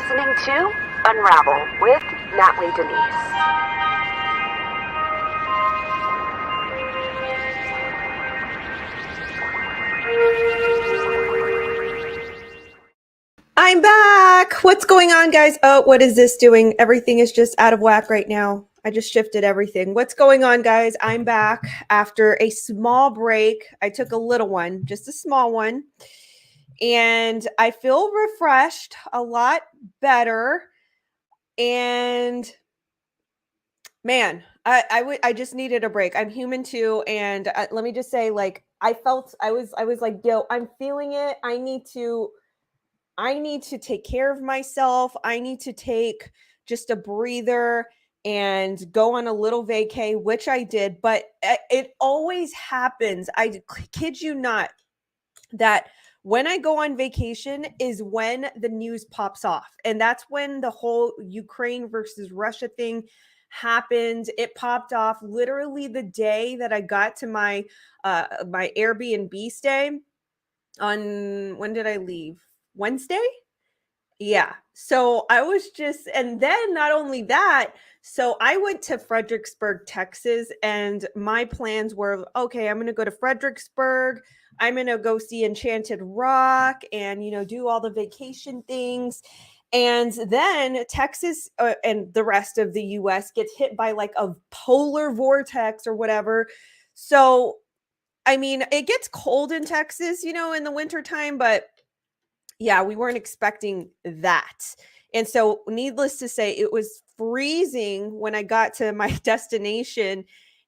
listening to Unravel with Natalie Denise. I'm back. What's going on, guys? Oh, what is this doing? Everything is just out of whack right now. I just shifted everything. What's going on, guys? I'm back after a small break. I took a little one, just a small one. And I feel refreshed, a lot better. And man, I just needed a break. I'm human too, and let me just say, like, I was like, yo, I'm feeling it. I need to take care of myself. I need to take just a breather and go on a little vacay, which I did. But it always happens. I kid you not that when I go on vacation is when the news pops off. And that's when the whole Ukraine versus Russia thing happened. It popped off literally the day that I got to my Airbnb stay. On when did I leave? Wednesday? Yeah. So I was just, and then not only that, so I went to Fredericksburg, Texas, and my plans were, okay, I'm going to go to Fredericksburg. I'm going to go see Enchanted Rock and, do all the vacation things. And then Texas and the rest of the US gets hit by like a polar vortex or whatever. So, I mean, it gets cold in Texas, in the wintertime, but yeah, we weren't expecting that. And so, needless to say, it was freezing when I got to my destination.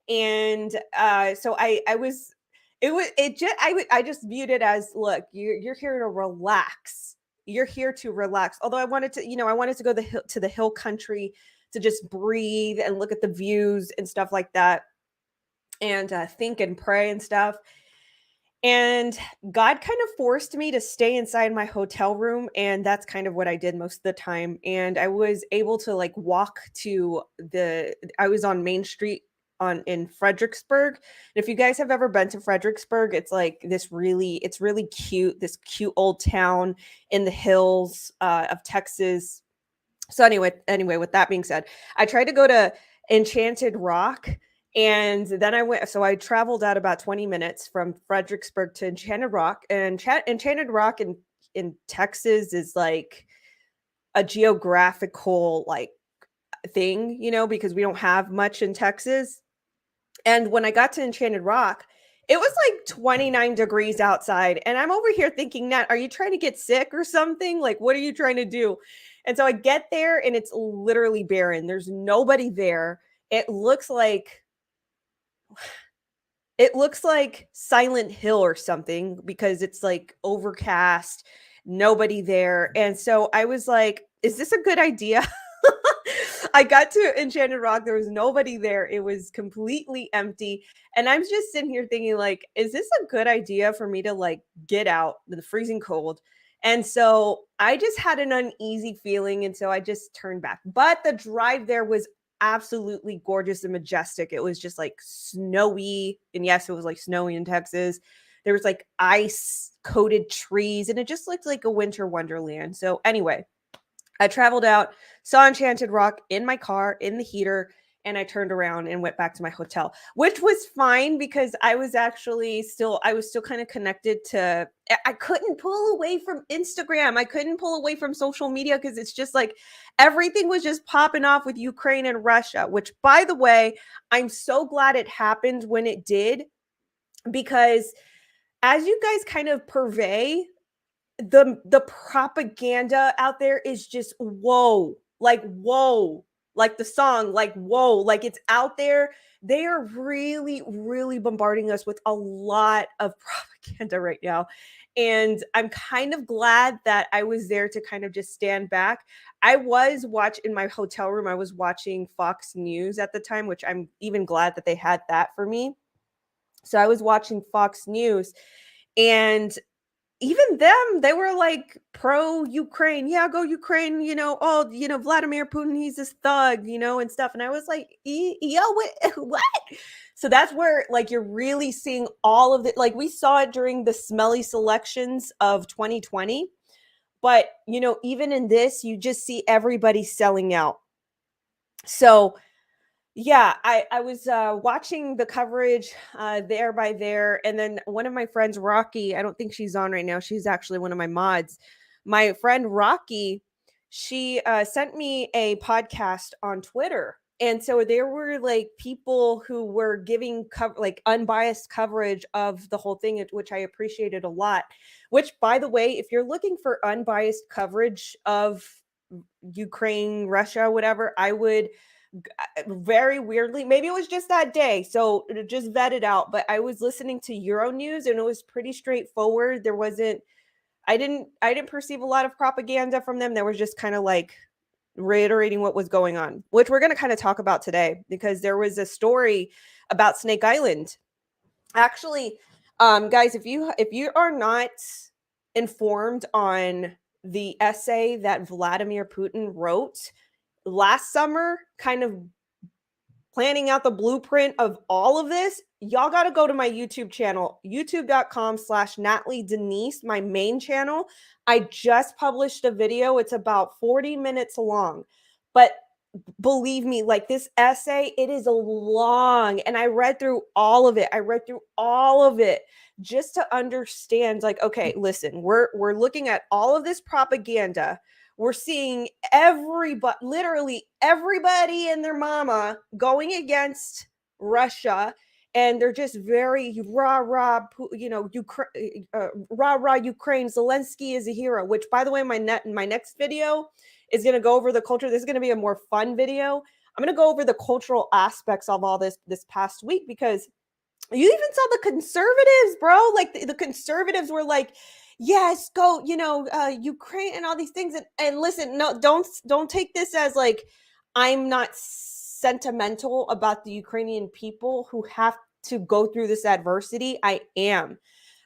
And so I was, it was, it just, I just viewed it as, look, you're here to relax. You're here to relax. Although I wanted to, I wanted to go to the hill country to just breathe and look at the views and stuff like that and think and pray and stuff. And God kind of forced me to stay inside my hotel room, and that's kind of what I did most of the time. And I was able to like walk to I was on Main Street in Fredericksburg. And if you guys have ever been to Fredericksburg, it's like it's really cute, this cute old town in the hills of Texas. So anyway, with that being said, I tried to go to Enchanted Rock, and then I traveled out about 20 minutes from Fredericksburg to Enchanted Rock. And Enchanted Rock in Texas is like a geographical like thing, because we don't have much in Texas. And when I got to Enchanted Rock, it was like 29 degrees outside. And I'm over here thinking, Nat, are you trying to get sick or something? Like, what are you trying to do? And so I get there and it's literally barren. There's nobody there. It looks like Silent Hill or something because it's like overcast, nobody there. And so I was like, is this a good idea? I got to Enchanted Rock. There was nobody there. It was completely empty. And I'm just sitting here thinking, like, is this a good idea for me to like get out in the freezing cold? And so I just had an uneasy feeling. And so I just turned back. But the drive there was absolutely gorgeous and majestic. It was just like snowy. And yes, it was like snowy in Texas. There was like ice coated trees, and it just looked like a winter wonderland. So, anyway, I traveled out, saw Enchanted Rock in my car in the heater, and I turned around and went back to my hotel, which was fine because I was still kind of connected to, I couldn't pull away from Instagram. I couldn't pull away from social media because it's just like everything was just popping off with Ukraine and Russia, which, by the way, I'm so glad it happened when it did, because as you guys kind of purvey, the propaganda out there is just whoa, like the song, like whoa, like it's out there. They are really, really bombarding us with a lot of propaganda right now. And I'm kind of glad that I was there to kind of just stand back. I was in my hotel room, I was watching Fox News at the time, which I'm even glad that they had that for me. So I was watching Fox News, and even them, they were like pro Ukraine. Yeah, go Ukraine, Vladimir Putin, he's this thug, and stuff. And I was like, yo, what? So that's where like you're really seeing all of it. Like we saw it during the smelly selections of 2020. But, even in this, you just see everybody selling out. So, yeah, I was watching the coverage there by there. And then one of my friends, Rocky, I don't think she's on right now. She's actually one of my mods. My friend Rocky, she sent me a podcast on Twitter. And so there were like people who were giving like unbiased coverage of the whole thing, which I appreciated a lot. Which, by the way, if you're looking for unbiased coverage of Ukraine, Russia, whatever, I would very weirdly, maybe it was just that day, so just vet it out, but I was listening to Euronews and it was pretty straightforward. There wasn't I didn't perceive a lot of propaganda from them. There was just kind of like reiterating what was going on, which we're going to kind of talk about today, because there was a story about Snake Island. Actually, guys, if you are not informed on the essay that Vladimir Putin wrote last summer, kind of planning out the blueprint of all of this, y'all got to go to my YouTube channel, youtube.com/Natalie Denise, my main channel. I just published a video. It's about 40 minutes long, but believe me, like this essay, it is long, and I read through all of it just to understand, like, okay, listen, we're looking at all of this propaganda. We're seeing literally everybody and their mama going against Russia, and they're just very rah rah, rah rah Ukraine. Zelensky is a hero. Which, by the way, my next video is going to go over the culture. This is going to be a more fun video. I'm going to go over the cultural aspects of all this past week, because you even saw the conservatives, bro. Like the conservatives were like, yes, go, Ukraine and all these things. And listen, no, don't take this as like, I'm not sentimental about the Ukrainian people who have to go through this adversity. I am.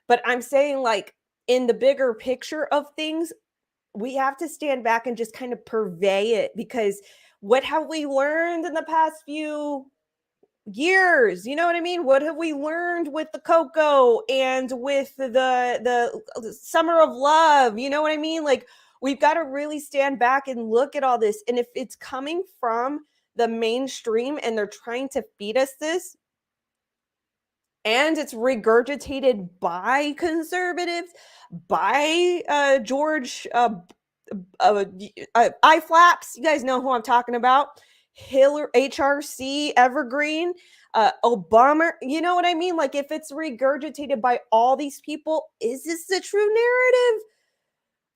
But I'm saying, like, in the bigger picture of things, we have to stand back and just kind of purvey it, because what have we learned in the past few years? You know what I mean? What have we learned with the cocoa and with the summer of love? You know what I mean? Like, we've got to really stand back and look at all this. And if it's coming from the mainstream and they're trying to feed us this, and it's regurgitated by conservatives, by George eye flaps. You guys know who I'm talking about. Hillary, HRC, Evergreen, Obama. You know what I mean? Like, if it's regurgitated by all these people, is this the true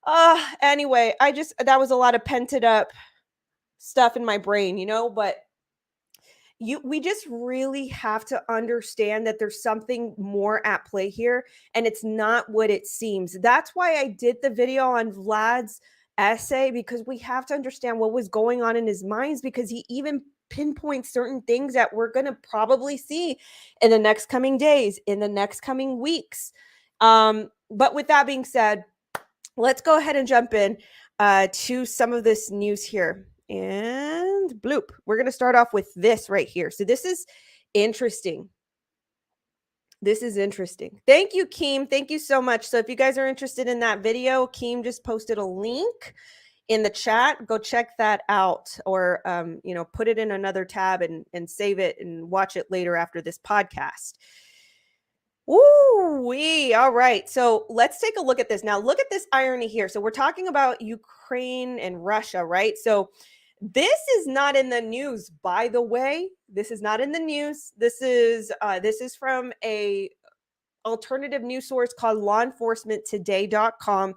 narrative? Anyway, that was a lot of pented up stuff in my brain, but we just really have to understand that there's something more at play here, and it's not what it seems. That's why I did the video on Vlad's essay, because we have to understand what was going on in his minds, because he even pinpoints certain things that we're going to probably see in the next coming days, in the next coming weeks. But with that being said, let's go ahead and jump in to some of this news here. And bloop, we're going to start off with this right here. So this is interesting. This is interesting. Thank you, Keem. Thank you so much. So if you guys are interested in that video, Keem just posted a link in the chat. Go check that out, or put it in another tab and save it and watch it later after this podcast. Ooh-wee. All right. So let's take a look at this. Now, look at this irony here. So we're talking about Ukraine and Russia, right? So this is not in the news, by the way. This is not in the news. This is from a alternative news source called lawenforcementtoday.com.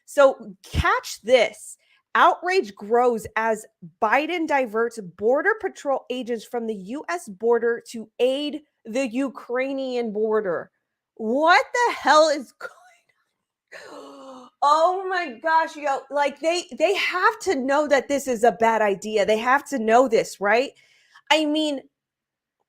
So catch this. Outrage grows as Biden diverts Border Patrol agents from the U.S. border to aid the Ukrainian border. What the hell is going on? Oh my gosh, like they have to know that this is a bad idea. They have to know this, right? I mean,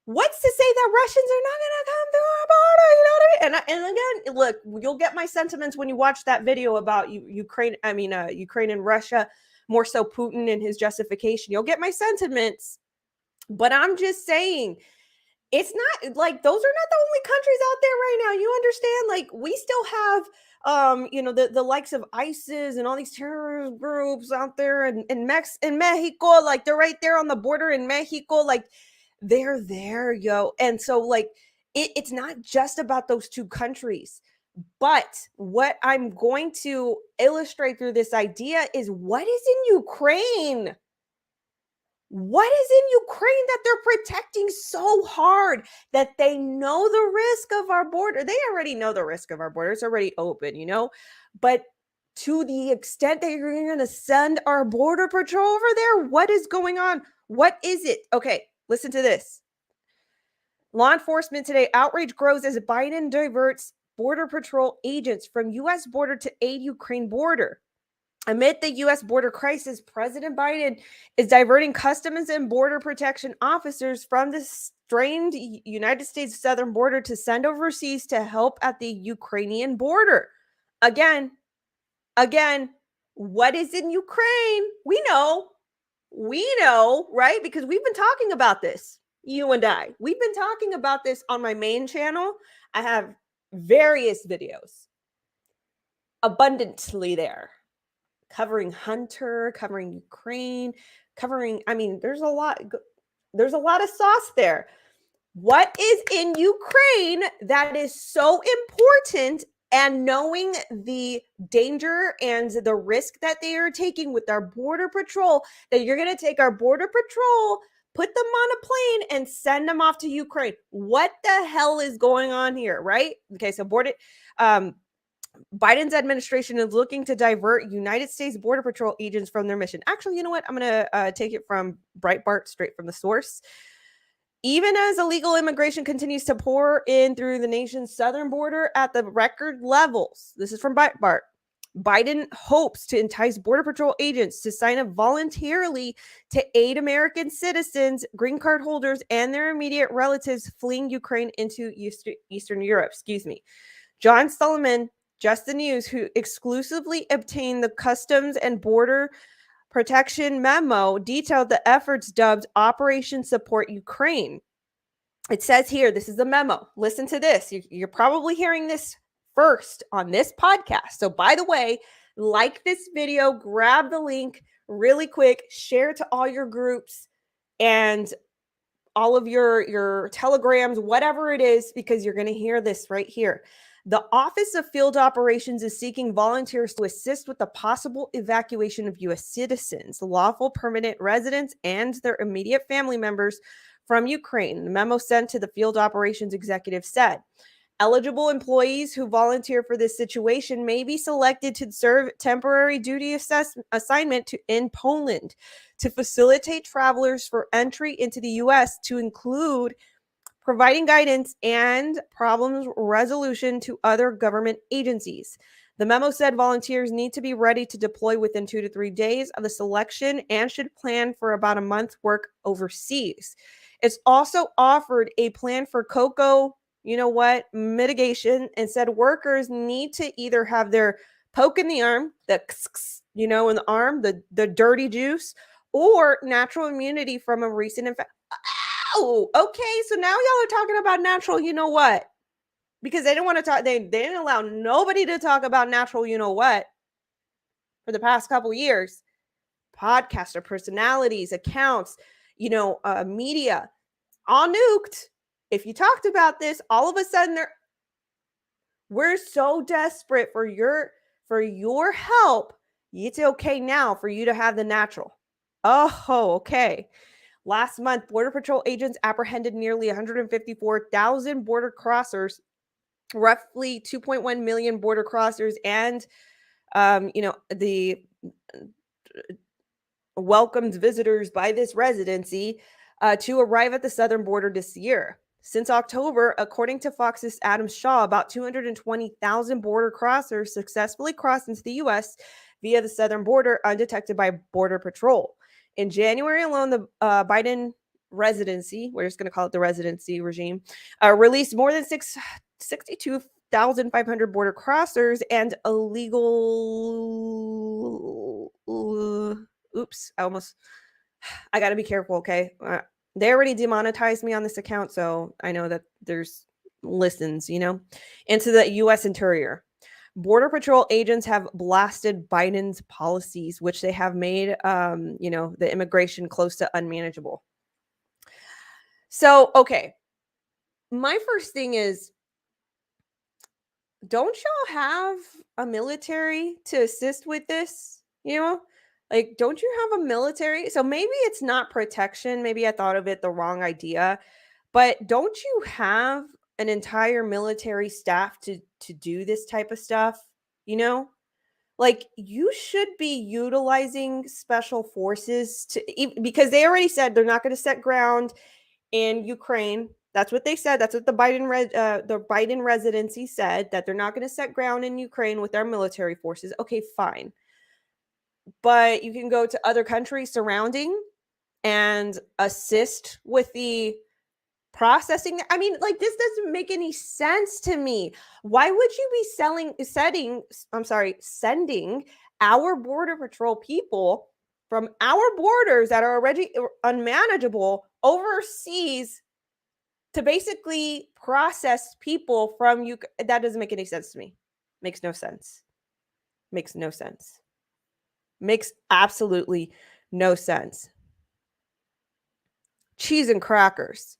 what's to say that Russians are not going to come through our border? You know what I mean? And again, look, you'll get my sentiments when you watch that video about Ukraine and Russia, more so Putin and his justification. You'll get my sentiments. But I'm just saying, it's not like those are not the only countries out there right now. You understand? Like we still have the likes of ISIS and all these terrorist groups out there in Mexico, like they're right there on the border in Mexico, like they're there, yo. And so like it's not just about those two countries. But what I'm going to illustrate through this idea is what is in Ukraine. What is in Ukraine that they're protecting so hard that they know the risk of our border? They already know the risk of our border. It's already open, But to the extent that you're going to send our border patrol over there, what is going on? What is it? Okay, listen to this. Law enforcement today, outrage grows as Biden diverts border patrol agents from U.S. border to aid Ukraine border. Amid the U.S. border crisis, President Biden is diverting Customs and Border Protection officers from the strained United States southern border to send overseas to help at the Ukrainian border. Again, what is in Ukraine? We know, right? Because we've been talking about this, you and I. We've been talking about this on my main channel. I have various videos abundantly there. Covering Hunter, covering Ukraine, there's a lot of sauce there. What is in Ukraine that is so important, and knowing the danger and the risk that they are taking with our border patrol, that you're going to take our border patrol, put them on a plane and send them off to Ukraine. What the hell is going on here, right? Okay, so Biden's administration is looking to divert United States Border Patrol agents from their mission. Actually, you know what? I'm going to take it from Breitbart, straight from the source. Even as illegal immigration continues to pour in through the nation's southern border at the record levels, this is from Breitbart, Biden hopes to entice Border Patrol agents to sign up voluntarily to aid American citizens, green card holders, and their immediate relatives fleeing Ukraine into Eastern Europe. John Sullivan, Just the News, who exclusively obtained the Customs and Border Protection memo, detailed the efforts dubbed Operation Support Ukraine. It says here, this is the memo. Listen to this. You're probably hearing this first on this podcast. So by the way, like this video, grab the link really quick, share it to all your groups and all of your telegrams, whatever it is, because you're going to hear this right here. The Office of Field Operations is seeking volunteers to assist with the possible evacuation of U.S. citizens, lawful permanent residents, and their immediate family members from Ukraine. The memo sent to the Field Operations Executive said, eligible employees who volunteer for this situation may be selected to serve temporary duty assignment in Poland to facilitate travelers for entry into the U.S. to include providing guidance and problems resolution to other government agencies. The memo said volunteers need to be ready to deploy within 2 to 3 days of the selection and should plan for about a month's work overseas. It's also offered a plan for cocoa, mitigation, and said workers need to either have their poke in the arm, in the arm, the dirty juice, or natural immunity from a recent infection. Oh, okay. So now y'all are talking about natural, because they didn't want to talk. They didn't allow nobody to talk about natural, for the past couple years. Podcaster personalities, accounts, media, all nuked. If you talked about this, all of a sudden we're so desperate for your help. It's okay now for you to have the natural. Oh, okay. Last month, Border Patrol agents apprehended nearly 154,000 border crossers, roughly 2.1 million border crossers, and the welcomed visitors by this residency to arrive at the southern border this year. Since October, according to Fox's Adam Shaw, about 220,000 border crossers successfully crossed into the U.S. via the southern border undetected by Border Patrol. In January alone, the Biden residency, we're just going to call it the residency regime, released more than 62,500 border crossers and illegal. I got to be careful, okay? They already demonetized me on this account, so I know that there's listens, into the US Interior. Border Patrol agents have blasted Biden's policies, which they have made, the immigration close to unmanageable. So, okay. My first thing is, don't y'all have a military to assist with this? Like, don't you have a military? So maybe it's not protection. Maybe I thought of it the wrong idea. But don't you have an entire military staff to do this type of stuff? You know? Like, you should be utilizing special forces because they already said they're not going to set ground in Ukraine. That's what they said. That's what the Biden residency said, that they're not going to set ground in Ukraine with their military forces. Okay, fine. But you can go to other countries surrounding and assist with the processing. I mean, like, this doesn't make any sense to me. Why would you be sending our border patrol people from our borders that are already unmanageable overseas to basically process people from you? That doesn't make any sense to me. Makes no sense. Makes no sense. Makes absolutely no sense. Cheese and crackers.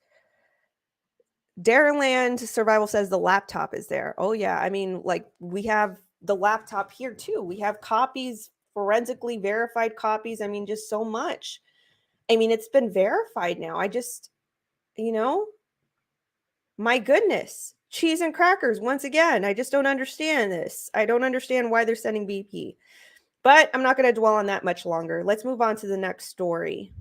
Dairyland Survival says the laptop is there. Oh, yeah. I mean, like, we have the laptop here, too. We have copies, forensically verified copies. I mean, just so much. I mean, it's been verified now. My goodness. Cheese and crackers, once again. I just don't understand this. I don't understand why they're sending BP. But I'm not going to dwell on that much longer. Let's move on to the next story.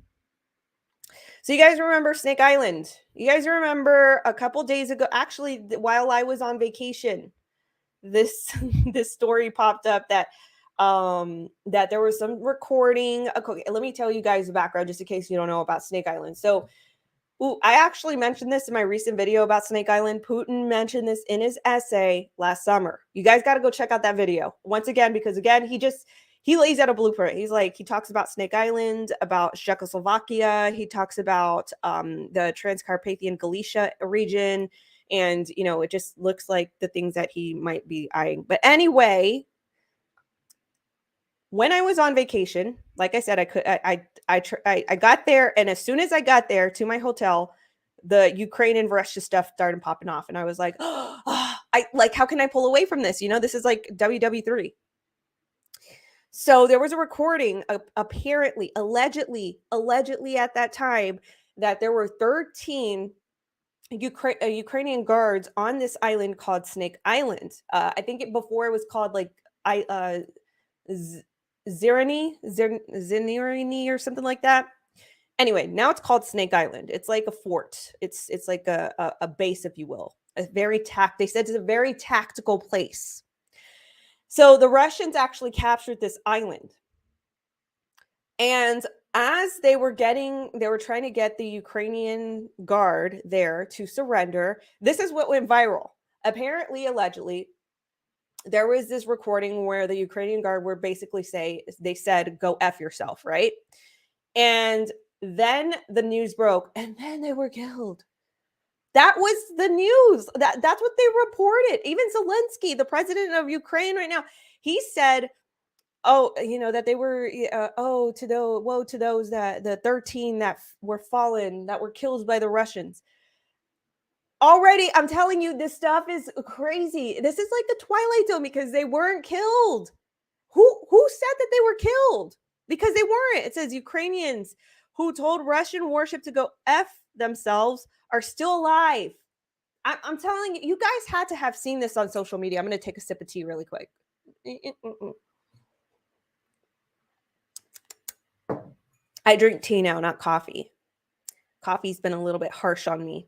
So you guys remember Snake Island? You guys remember a couple days ago, actually, while I was on vacation, this this story popped up that there was some recording. Okay, let me tell you guys the background just in case you don't know about Snake Island. So, I actually mentioned this in my recent video about Snake Island. Putin mentioned this in his essay last summer. You guys got to go check out that video once again, because again, he lays out a blueprint. He talks about Snake Island, about Czechoslovakia. He talks about the Transcarpathian Galicia region. And, it just looks like the things that he might be eyeing. But anyway, when I was on vacation, like I said, I got there. And as soon as I got there to my hotel, the Ukraine and Russia stuff started popping off. And I was like, how can I pull away from this? This is like WW3. So there was a recording, apparently, allegedly at that time, that there were 13 Ukrainian guards on this island called Snake Island. I think before it was called like Zirni or something like that. Anyway, now it's called Snake Island. It's like a fort. It's like a base, if you will. They said it's a very tactical place. So the Russians actually captured this island. And as they were trying to get the Ukrainian guard there to surrender, this is what went viral. Apparently, allegedly, there was this recording where the Ukrainian guard were basically they said, "Go F yourself," right? And then the news broke, and then they were killed. That was the news. That's what they reported. Even Zelensky, the president of Ukraine right now, he said, that they were, woe to those that the 13 that were fallen, that were killed by the Russians. Already, I'm telling you, this stuff is crazy. This is like the Twilight Zone, because they weren't killed. Who said that they were killed? Because they weren't. It says Ukrainians who told Russian warship to go F themselves are still alive. I'm telling you, you guys had to have seen this on social media. I'm going to take a sip of tea really quick. I drink tea now, not coffee. Coffee's been a little bit harsh on me.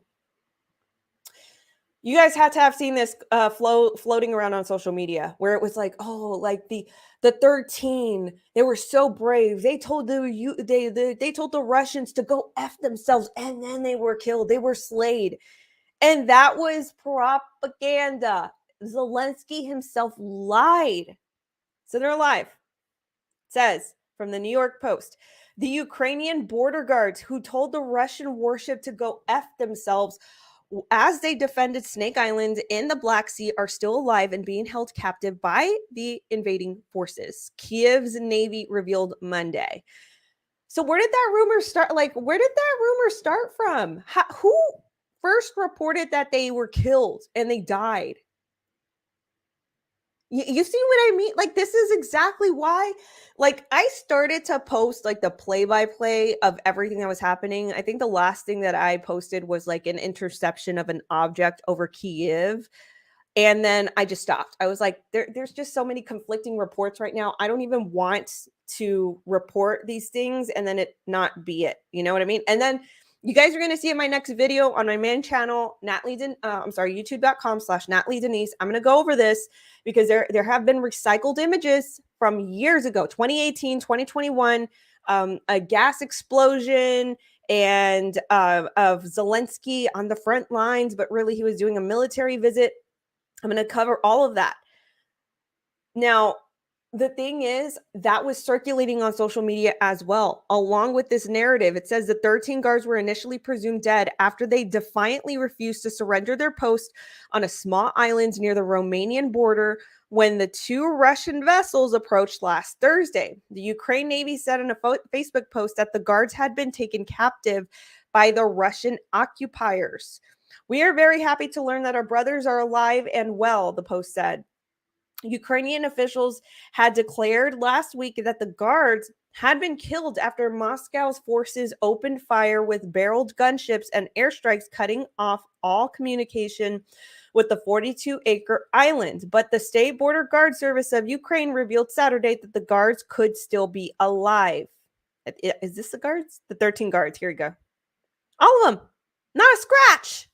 You guys had to have seen this floating around on social media, where it was like, like the 13, they were so brave. They told they told the Russians to go F themselves, and then they were killed. They were slayed. And that was propaganda. Zelensky himself lied. So they're alive. It says from the New York Post, The Ukrainian border guards who told the Russian warship to go F themselves as they defended Snake Island in the Black Sea are still alive and being held captive by the invading forces. Kiev's Navy revealed Monday. So where did that rumor start? Like, where did that rumor start from? Who first reported that they were killed and they died? You see what I mean? Like, this is exactly why, like, I started to post like the play-by-play of everything that was happening. I think the last thing that I posted was like an interception of an object over Kiev. And then I just stopped. I was like, there's just so many conflicting reports right now. I don't even want to report these things and then it not be it. You know what I mean? And then you guys are going to see in my next video on my main channel, youtube.com/Natalie Denise. I'm going to go over this because there have been recycled images from years ago, 2018, 2021, a gas explosion and of Zelensky on the front lines, but really he was doing a military visit. I'm going to cover all of that. Now, the thing is, that was circulating on social media as well, along with this narrative. It says the 13 guards were initially presumed dead after they defiantly refused to surrender their post on a small island near the Romanian border when the two Russian vessels approached last Thursday. The Ukraine Navy said in a Facebook post that the guards had been taken captive by the Russian occupiers. We are very happy to learn that our brothers are alive and well, the post said. Ukrainian officials had declared last week that the guards had been killed after Moscow's forces opened fire with barreled gunships and airstrikes, cutting off all communication with the 42-acre island. But the State Border Guard Service of Ukraine revealed Saturday that the guards could still be alive. Is this the guards? The 13 guards. Here we go. All of them. Not a scratch.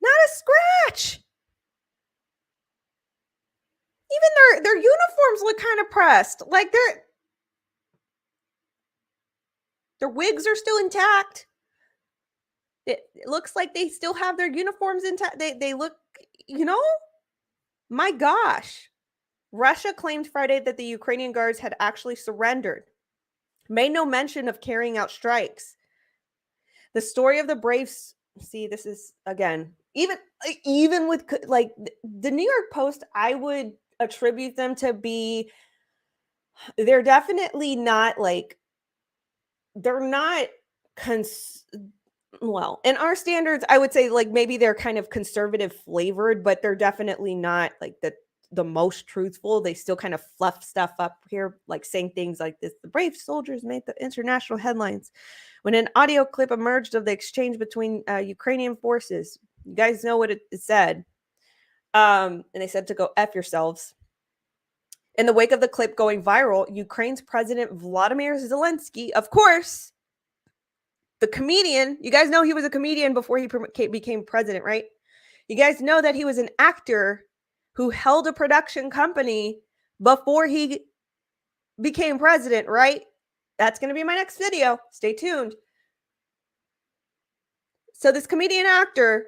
Not a scratch. Even their uniforms look kind of pressed. Like their wigs are still intact. It looks like they still have their uniforms intact. They look, my gosh. Russia claimed Friday that the Ukrainian guards had actually surrendered, made no mention of carrying out strikes. The story of the Braves, see, this is again, even with like the New York Post, I would attribute them to be, they're definitely not like, they're not well, in our standards, I would say like maybe they're kind of conservative flavored, but they're definitely not like the most truthful. They still kind of fluff stuff up here, like saying things like this. The brave soldiers made the international headlines when an audio clip emerged of the exchange between Ukrainian forces. You guys know what it said. And they said to go F yourselves. In the wake of the clip going viral, Ukraine's President Vladimir Zelensky, of course, the comedian, you guys know he was a comedian before he became president, right? You guys know that he was an actor who held a production company before he became president, right? That's going to be my next video. Stay tuned. So this comedian actor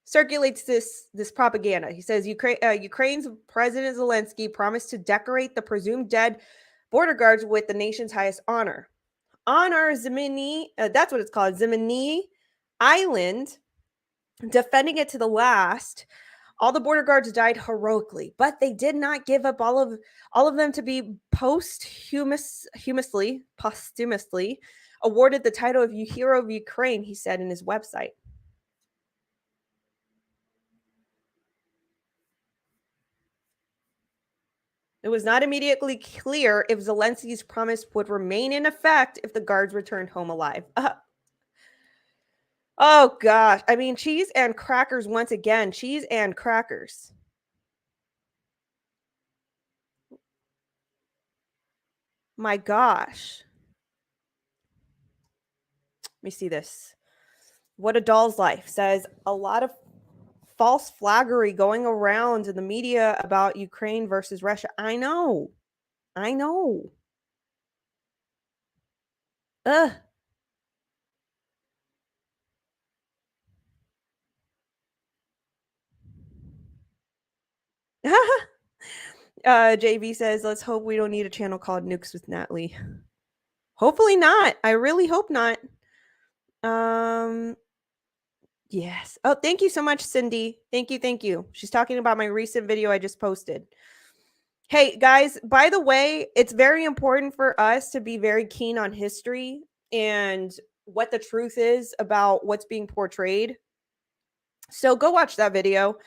circulates this propaganda. He says Ukraine's President Zelensky promised to decorate the presumed dead border guards with the nation's highest honor. On our Zimini, that's what it's called, Zimini Island, defending it to the last. All the border guards died heroically, but they did not give up all of them to be posthumously awarded the title of Hero of Ukraine, he said in his website. It was not immediately clear if Zelensky's promise would remain in effect if the guards returned home alive. Oh gosh. I mean, cheese and crackers once again. Cheese and crackers. My gosh. Let me see this. What a Doll's Life says a lot of false flaggery going around in the media about Ukraine versus Russia. I know. Ugh. JV says, let's hope we don't need a channel called Nukes with Natalie. Hopefully not. I really hope not. Yes. Oh, thank you so much, Cindy. Thank you. Thank you. She's talking about my recent video I just posted. Hey, guys, by the way, it's very important for us to be very keen on history and what the truth is about what's being portrayed. So go watch that video.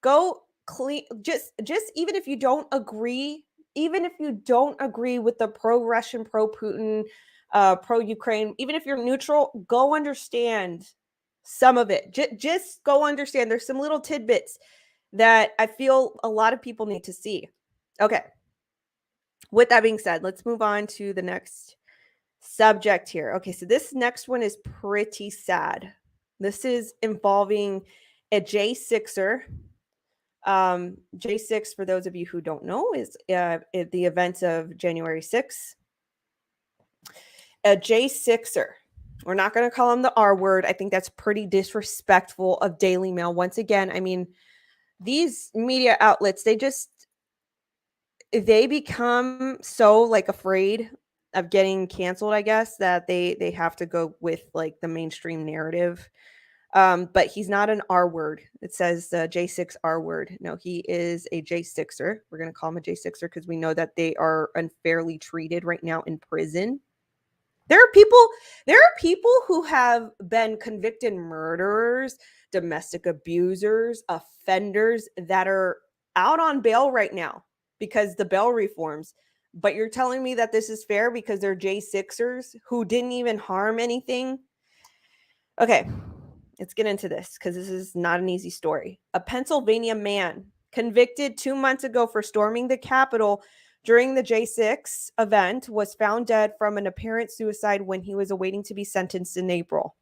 Go clean just even if you don't agree, with the pro-Russian, pro-Putin, pro-Ukraine, even if you're neutral, go understand some of it. Just go understand. There's some little tidbits that I feel a lot of people need to see. Okay. With that being said, let's move on to the next subject here. Okay, so this next one is pretty sad. This is involving a J6er. J6, for those of you who don't know, is the event of January 6th. A J6er. We're not going to call him the R word. I think that's pretty disrespectful of Daily Mail. Once again, I mean, these media outlets, they become so like afraid of getting canceled, I guess, that they have to go with like the mainstream narrative. But he's not an R word. It says J6 R word. No, he is a J6er. We're going to call him a J6er because we know that they are unfairly treated right now in prison. There are people who have been convicted murderers, domestic abusers, offenders that are out on bail right now because the bail reforms. But you're telling me that this is fair because they're J6ers who didn't even harm anything? Okay, let's get into this because this is not an easy story. A Pennsylvania man convicted 2 months ago for storming the Capitol during the J6 event was found dead from an apparent suicide when he was awaiting to be sentenced in April.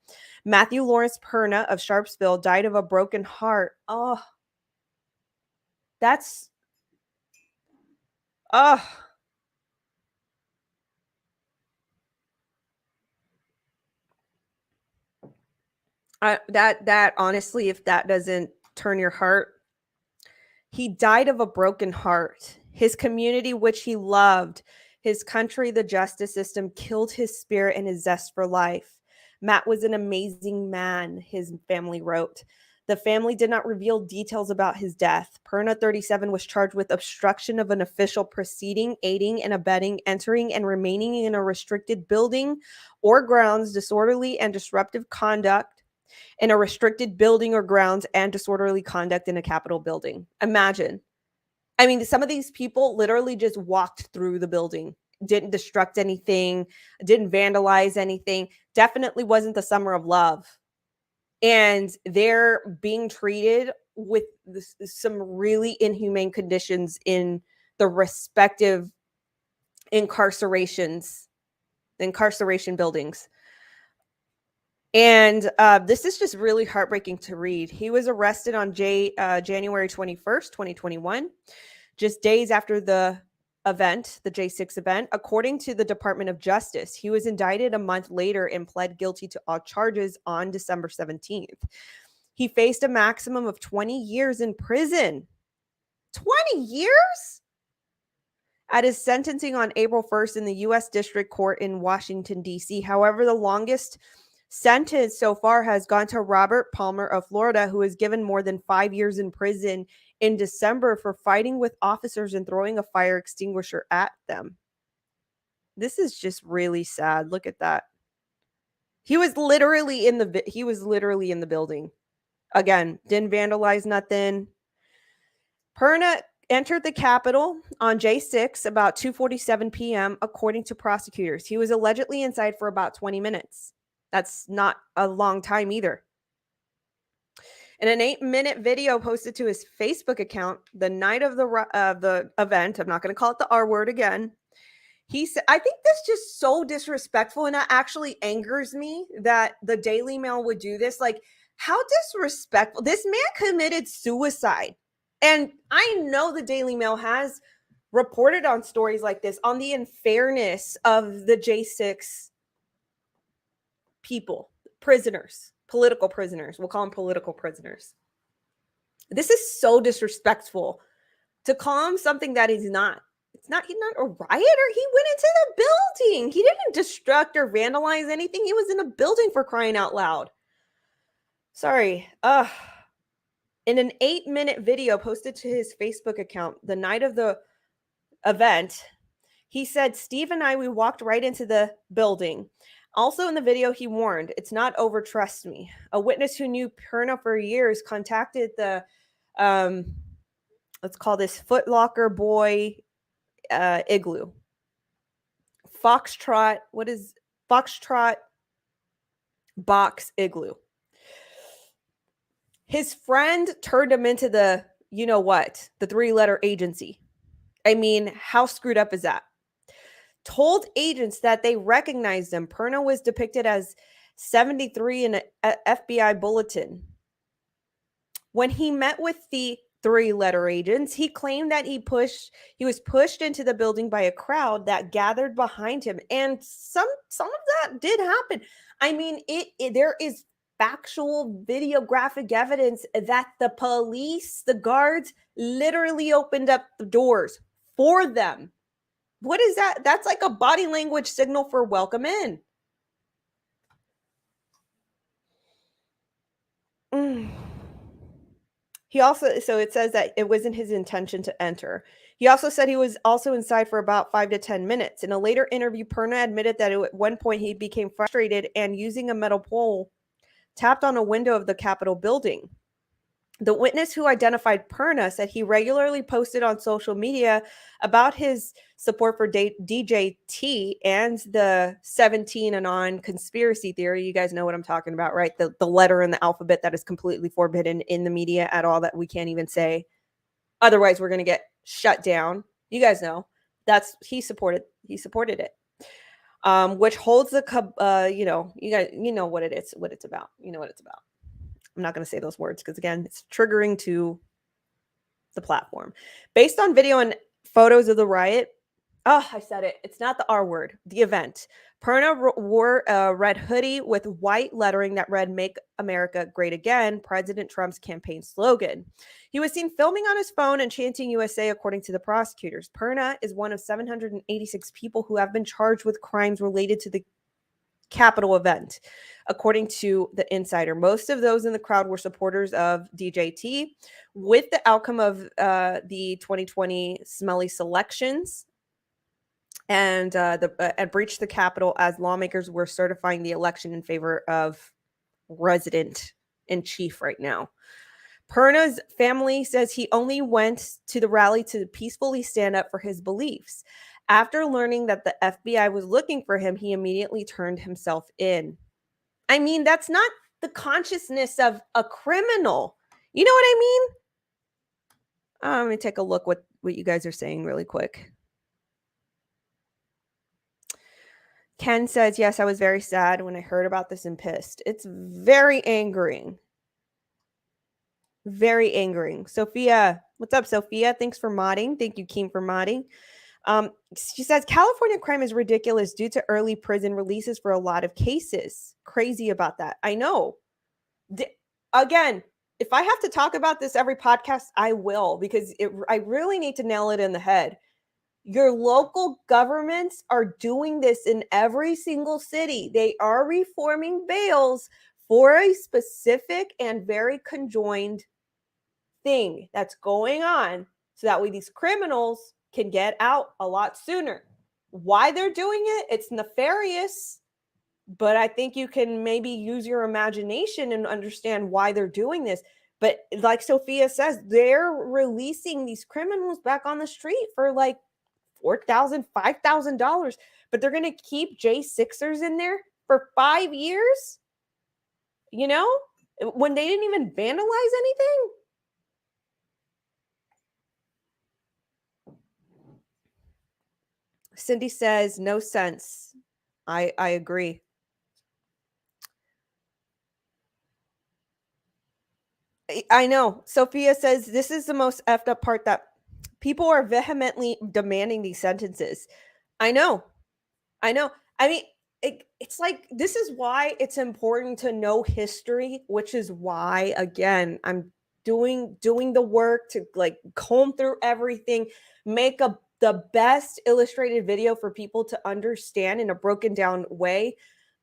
Matthew Lawrence Perna of Sharpsville died of a broken heart. Oh, that's... Oh. That honestly, if that doesn't turn your heart, he died of a broken heart. His community, which he loved, his country, the justice system, killed his spirit and his zest for life. Matt was an amazing man, his family wrote. The family did not reveal details about his death. Perna, 37, was charged with obstruction of an official proceeding, aiding and abetting, entering and remaining in a restricted building or grounds, disorderly and disruptive conduct in a restricted building or grounds, and disorderly conduct in a Capitol building. Imagine. I mean, some of these people literally just walked through the building, didn't destruct anything, didn't vandalize anything, definitely wasn't the summer of love. And they're being treated with some really inhumane conditions in the respective incarceration buildings. And this is just really heartbreaking to read. He was arrested on January 21st, 2021, just days after the event, the J6 event. According to the Department of Justice, he was indicted a month later and pled guilty to all charges on December 17th. He faced a maximum of 20 years in prison. 20 years? At his sentencing on April 1st in the U.S. District Court in Washington, D.C. However, the longest sentence so far has gone to Robert Palmer of Florida, who was given more than 5 years in prison in December for fighting with officers and throwing a fire extinguisher at them. This is just really sad. Look at that. He was literally in the building. Again, didn't vandalize nothing. Perna entered the Capitol on J6 about 2:47 p.m. according to prosecutors. He was allegedly inside for about 20 minutes. That's not a long time either. In an 8-minute video posted to his Facebook account the night of the event, I'm not going to call it the R word again, he said, I think that's just so disrespectful, and that actually angers me that the Daily Mail would do this. Like, how disrespectful. This man committed suicide. And I know the Daily Mail has reported on stories like this, on the unfairness of the J6 people, prisoners, political prisoners. We'll call them political prisoners. This is so disrespectful to call him something that he's not. He's not a rioter. He went into the building. He didn't destruct or vandalize anything. He was in a building, for crying out loud. Sorry. In an 8-minute video posted to his Facebook account the night of the event, he said, Steve and I, we walked right into the building. Also in the video, he warned, it's not over, trust me. A witness who knew Perna for years contacted the, let's call this Foot Locker boy igloo. Foxtrot box igloo. His friend turned him into the, you know what, the 3-letter agency. I mean, how screwed up is that? Told agents that they recognized him. Perna was depicted as 73 in an FBI bulletin. When he met with the 3-letter agents, he claimed that he was pushed into the building by a crowd that gathered behind him. And some of that did happen. I mean, there is factual videographic evidence that the police, the guards, literally opened up the doors for them. What is that? That's like a body language signal for welcome in. He also, so it says that it wasn't his intention to enter. He also said he was also inside for about 5 to 10 minutes. In a later interview, Perna admitted that at one point he became frustrated and using a metal pole, tapped on a window of the Capitol building. The witness who identified Perna said he regularly posted on social media about his support for DJ T and the 17 and on conspiracy theory. You guys know what I'm talking about, right? The letter in the alphabet that is completely forbidden in the media at all, that we can't even say. Otherwise, we're going to get shut down. You guys know he supported it. Which holds the you guys, you know what it's about. You know what it's about. I'm not going to say those words because, again, it's triggering to the platform. Based on video and photos of the riot, I said it. It's not the R word, the event. Perna wore a red hoodie with white lettering that read, Make America Great Again, President Trump's campaign slogan. He was seen filming on his phone and chanting USA, according to the prosecutors. Perna is one of 786 people who have been charged with crimes related to the Capitol event, according to the Insider. Most of those in the crowd were supporters of DJT. With the outcome of the 2020 smelly selections and breached the Capitol as lawmakers were certifying the election in favor of resident in chief right now. Perna's family says he only went to the rally to peacefully stand up for his beliefs. After learning that the FBI was looking for him, he immediately turned himself in. I mean, that's not the consciousness of a criminal. You know what I mean? Let me take a look what you guys are saying really quick. Ken says, yes, I was very sad when I heard about this and pissed. It's very angering. Very angering. Sophia, what's up, Sophia? Thanks for modding. Thank you, Keem, for modding. She says, California crime is ridiculous due to early prison releases for a lot of cases. Crazy about that. I know. Again, if I have to talk about this every podcast, I will, because I really need to nail it in the head. Your local governments are doing this in every single city. They are reforming bails for a specific and very conjoined thing that's going on, so that way these criminals can get out a lot sooner. Why they're doing it, it's nefarious, but I think you can maybe use your imagination and understand why they're doing this. But like Sophia says, they're releasing these criminals back on the street for like $4,000, $5,000, but they're going to keep J6ers in there for 5 years, you know, when they didn't even vandalize anything. Cindy says, no sense. I agree. I know. Sophia says, this is the most effed up part, that people are vehemently demanding these sentences. I know. I mean, it's like, this is why it's important to know history, which is why, again, I'm doing the work to like comb through everything, make the best illustrated video for people to understand in a broken down way,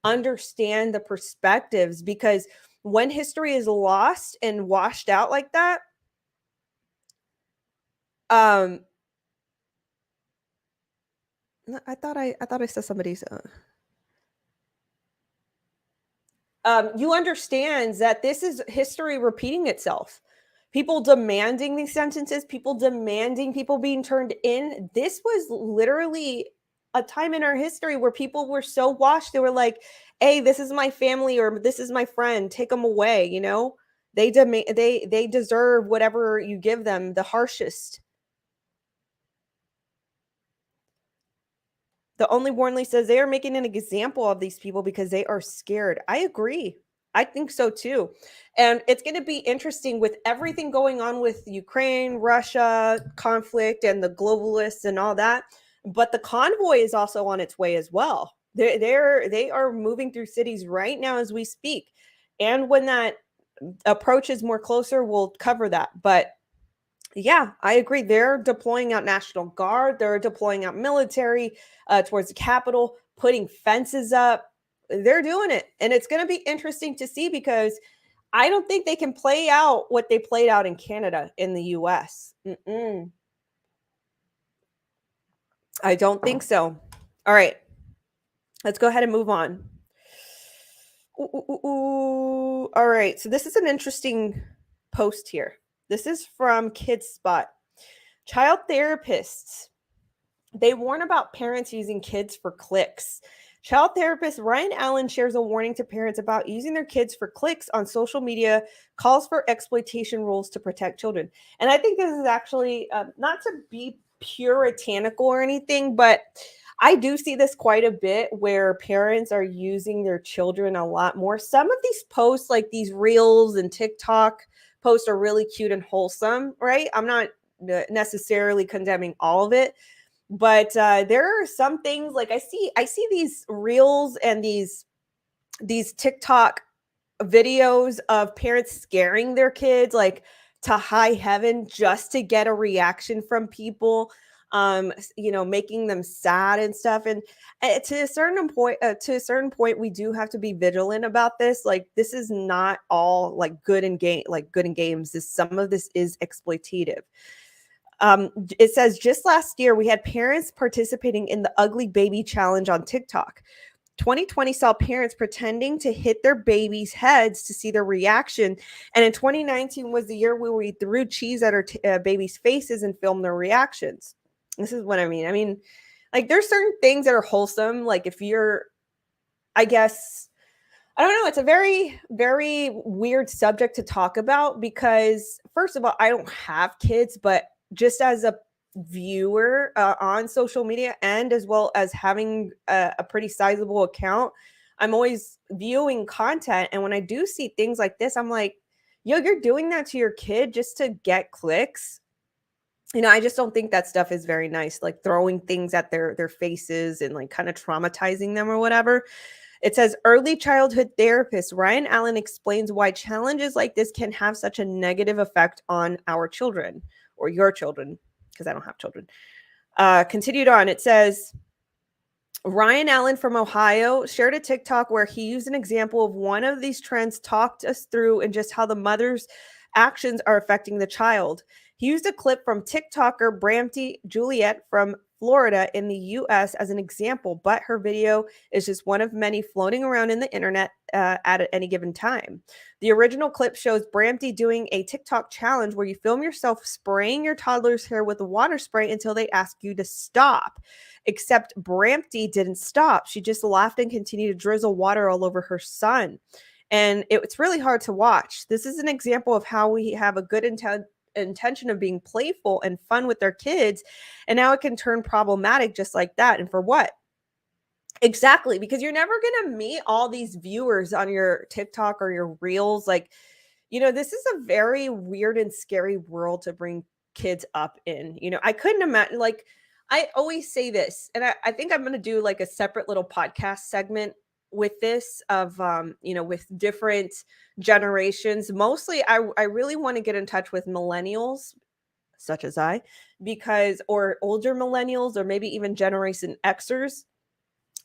understand the perspectives, because when history is lost and washed out like that, um I thought I said somebody's you understand that this is history repeating itself. People demanding these sentences, people demanding people being turned in. This was literally a time in our history where people were so washed. They were like, "Hey, this is my family or this is my friend. Take them away." You know, they deserve whatever you give them, the harshest. The only warningly says they are making an example of these people because they are scared. I agree. I think so too. And it's going to be interesting with everything going on with Ukraine, Russia conflict, and the globalists and all that. But the convoy is also on its way as well. They are moving through cities right now as we speak. And when that approaches more closer, we'll cover that. But yeah, I agree. They're deploying out National Guard. They're deploying out military towards the Capitol, putting fences up. They're doing it. And it's going to be interesting to see because I don't think they can play out what they played out in Canada in the US. I don't think so. All right, let's go ahead and move on. All right, so this is an interesting post here. This is from Kids Spot. Child therapists, they warn about parents using kids for clicks. Child therapist Ryan Allen shares a warning to parents about using their kids for clicks on social media, calls for exploitation rules to protect children. And I think this is actually not to be puritanical or anything, but I do see this quite a bit where parents are using their children a lot more. Some of these posts, like these reels and TikTok posts, are really cute and wholesome, right? I'm not necessarily condemning all of it, but there are some things like I see these reels and these TikTok videos of parents scaring their kids like to high heaven just to get a reaction from people, making them sad and stuff. And to a certain point we do have to be vigilant about this. Like, this is not all like good and games. Some of this is exploitative. It says just last year we had parents participating in the ugly baby challenge on TikTok. 2020 saw parents pretending to hit their babies' heads to see their reaction. And in 2019 was the year where we threw cheese at our babies' faces and filmed their reactions. This is what I mean. I mean, like, there's certain things that are wholesome. Like, if you're, I guess, I don't know. It's a very, very weird subject to talk about because, first of all, I don't have kids, but just as a viewer on social media and as well as having a pretty sizable account, I'm always viewing content. And when I do see things like this, I'm like, yo, you're doing that to your kid just to get clicks. I just don't think that stuff is very nice, like throwing things at their faces and like kind of traumatizing them or whatever. It says early childhood therapist Ryan Allen explains why challenges like this can have such a negative effect on our children or your children, because I don't have children. Continued on, it says Ryan Allen from Ohio shared a TikTok where he used an example of one of these trends, talked us through and just how the mother's actions are affecting the child. He used a clip from TikToker Brampty Juliet from Florida in the US as an example, but her video is just one of many floating around in the internet at any given time. The original clip shows Brampty doing a TikTok challenge where you film yourself spraying your toddler's hair with a water spray until they ask you to stop. Except Brampty didn't stop. She just laughed and continued to drizzle water all over her son. And it's really hard to watch. This is an example of how we have a good intention of being playful and fun with their kids, and now it can turn problematic just like that. And for what? Exactly, because you're never going to meet all these viewers on your TikTok or your reels. Like, this is a very weird and scary world to bring kids up in. I couldn't imagine, like, I always say this, and I think I'm going to do like a separate little podcast segment with this of with different generations. Mostly I really want to get in touch with millennials such as I, because or older millennials or maybe even Generation Xers,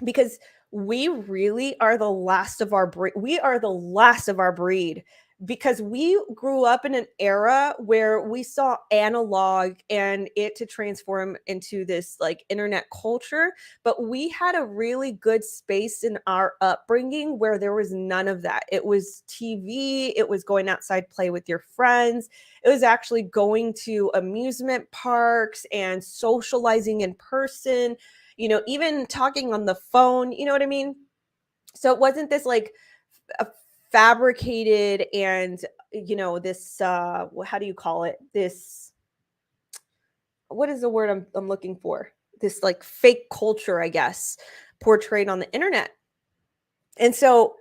because we really are the last of our breed. We are the last of our breed because we grew up in an era where we saw analog and it to transform into this like internet culture. But we had a really good space in our upbringing where there was none of that. It was TV, it was going outside, play with your friends. It was actually going to amusement parks and socializing in person, even talking on the phone, you know what I mean? So it wasn't this like a fabricated and, this, how do you call it? This, what is the word I'm looking for? This like fake culture, I guess, portrayed on the internet. And so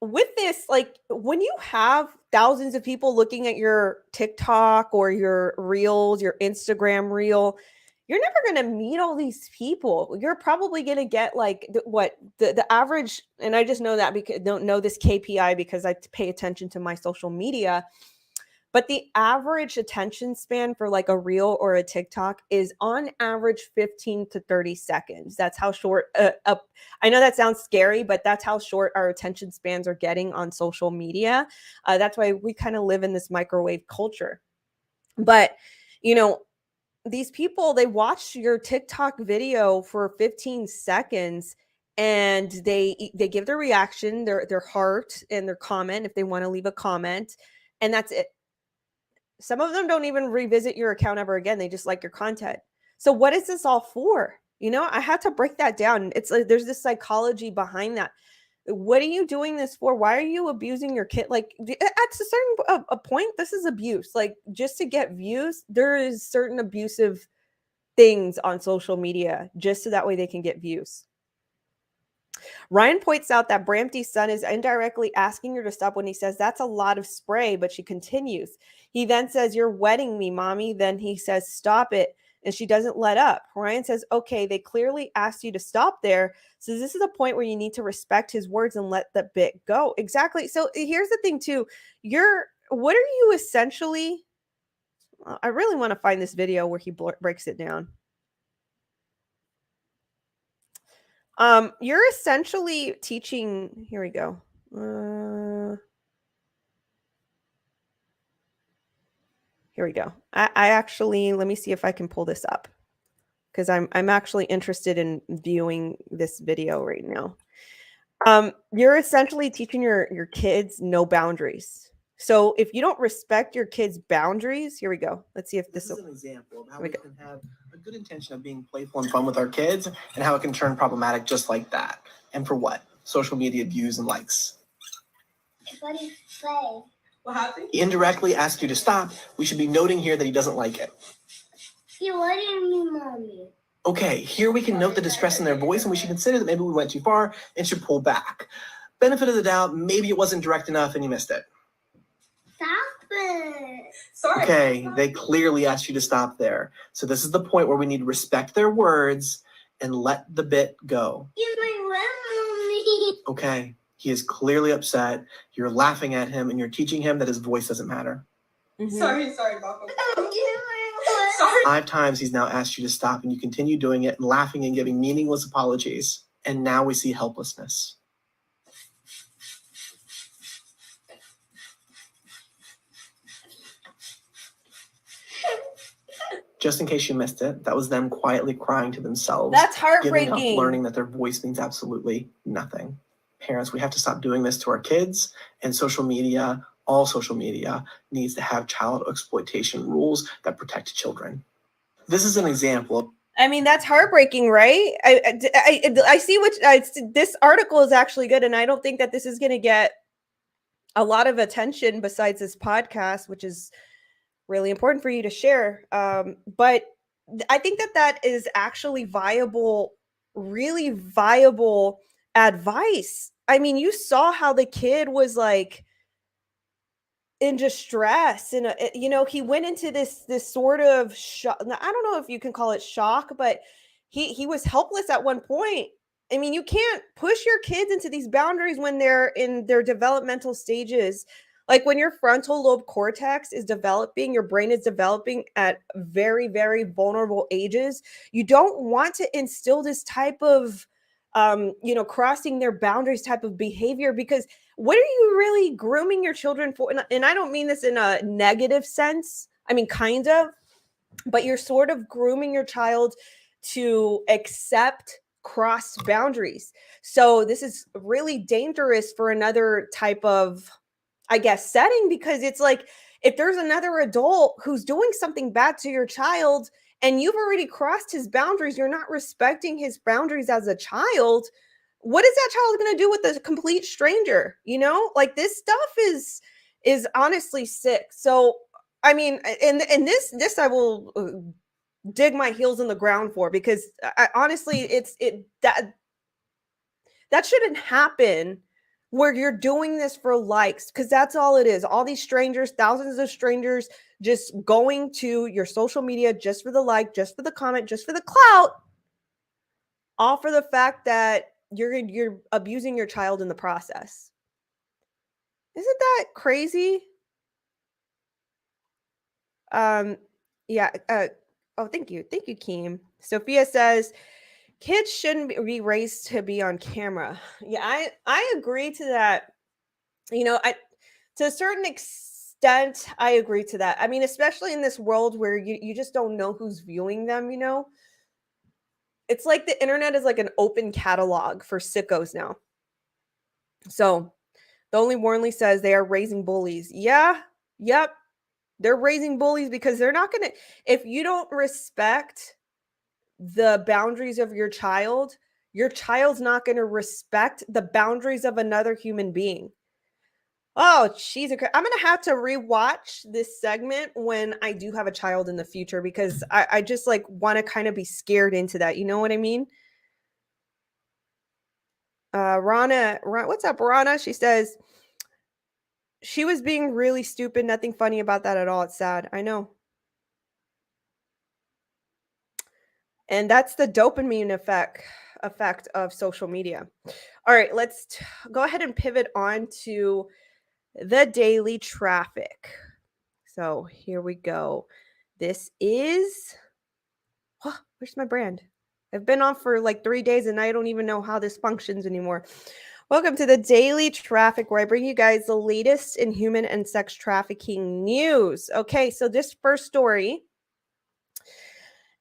with this, like when you have thousands of people looking at your TikTok or your reels, your Instagram reel, you're never going to meet all these people. You're probably going to get like the average, and I just know that because don't know this KPI because I pay attention to my social media. But the average attention span for like a reel or a TikTok is on average 15 to 30 seconds. That's how short, I know that sounds scary, but that's how short our attention spans are getting on social media. That's why we kind of live in this microwave culture. But, these people, they watch your TikTok video for 15 seconds and they give their reaction, their heart and their comment if they want to leave a comment, and that's it. Some of them don't even revisit your account ever again. They just like your content. So what is this all for? I had to break that down. It's like there's this psychology behind that. What are you doing this for? Why are you abusing your kid? Like at a certain a point, this is abuse. Like just to get views, there is certain abusive things on social media just so that way they can get views. Ryan points out that Brampty's son is indirectly asking her to stop when he says, "That's a lot of spray," but she continues. He then says, "You're wetting me, mommy." Then he says, "Stop it." And she doesn't let up. Ryan says, "Okay, they clearly asked you to stop there. So this is a point where you need to respect his words and let the bit go." Exactly. So here's the thing too. What are you essentially, I really want to find this video where he breaks it down. You're essentially teaching, here we go. Here we go. I actually, let me see if I can pull this up because I'm actually interested in viewing this video right now. You're essentially teaching your kids no boundaries. So if you don't respect your kids' boundaries, here we go. Let's see if this is an example of how we can have a good intention of being playful and fun with our kids and how it can turn problematic just like that. And for what? Social media views and likes. What did he say? What happened? He indirectly asked you to stop. We should be noting here that he doesn't like it. He wanted me, mommy. Okay, here we can note the distress in their voice and we should consider that maybe we went too far and should pull back. Benefit of the doubt, maybe it wasn't direct enough and you missed it. Stop it. Sorry. Okay, they clearly asked you to stop there. So this is the point where we need to respect their words and let the bit go. Give my mommy. Okay, he is clearly upset. You're laughing at him and you're teaching him that his voice doesn't matter. Mm-hmm. Sorry, Baba. Sorry. 5 times he's now asked you to stop and you continue doing it and laughing and giving meaningless apologies. And now we see helplessness. Just in case you missed it, that was them quietly crying to themselves. That's heartbreaking. Giving up, learning that their voice means absolutely nothing. Parents, we have to stop doing this to our kids, and social media, all social media, needs to have child exploitation rules that protect children. This is an example. I mean, that's heartbreaking, right? I see this article is actually good, and I don't think that this is going to get a lot of attention besides this podcast, which is really important for you to share. But I think that is actually viable, really viable advice. I mean, you saw how the kid was like in distress and he went into this sort of shock. I don't know if you can call it shock, but he was helpless at one point. I mean, you can't push your kids into these boundaries when they're in their developmental stages. Like when your frontal lobe cortex is developing, your brain is developing at very, very vulnerable ages. You don't want to instill this type of, crossing their boundaries type of behavior, because what are you really grooming your children for? And I don't mean this in a negative sense. I mean, kind of, but you're sort of grooming your child to accept cross boundaries. So this is really dangerous for another type of, I guess, setting, because it's like if there's another adult who's doing something bad to your child and you've already crossed his boundaries, you're not respecting his boundaries as a child. What is that child going to do with a complete stranger? Like this stuff is honestly sick. So I mean, and this I will dig my heels in the ground for, because honestly, that shouldn't happen where you're doing this for likes, because that's all it is. All these strangers, thousands of strangers, just going to your social media just for the like, just for the comment, just for the clout, all for the fact that you're abusing your child in the process. Isn't that crazy? Yeah. Oh, thank you, Keem. Sophia says kids shouldn't be raised to be on camera. Yeah, I agree to that. I to a certain extent I agree to that. I mean, especially in this world where you just don't know who's viewing them. It's like the internet is like an open catalog for sickos now. So the only Warnley says they are raising bullies. Yeah, yep. They're raising bullies because they're not going to, if you don't respect the boundaries of your child's not going to respect the boundaries of another human being. Oh, she's I'm going to have to rewatch this segment when I do have a child in the future, because I just like want to kind of be scared into that. You know what I mean? Rana, what's up, Rana? She says, she was being really stupid. Nothing funny about that at all. It's sad. I know. And that's the dopamine effect of social media. All right, let's go ahead and pivot on to the daily traffic. So here we go. This is, where's my brand? I've been on for like 3 days and I don't even know how this functions anymore. Welcome to the daily traffic, where I bring you guys the latest in human and sex trafficking news. Okay, so this first story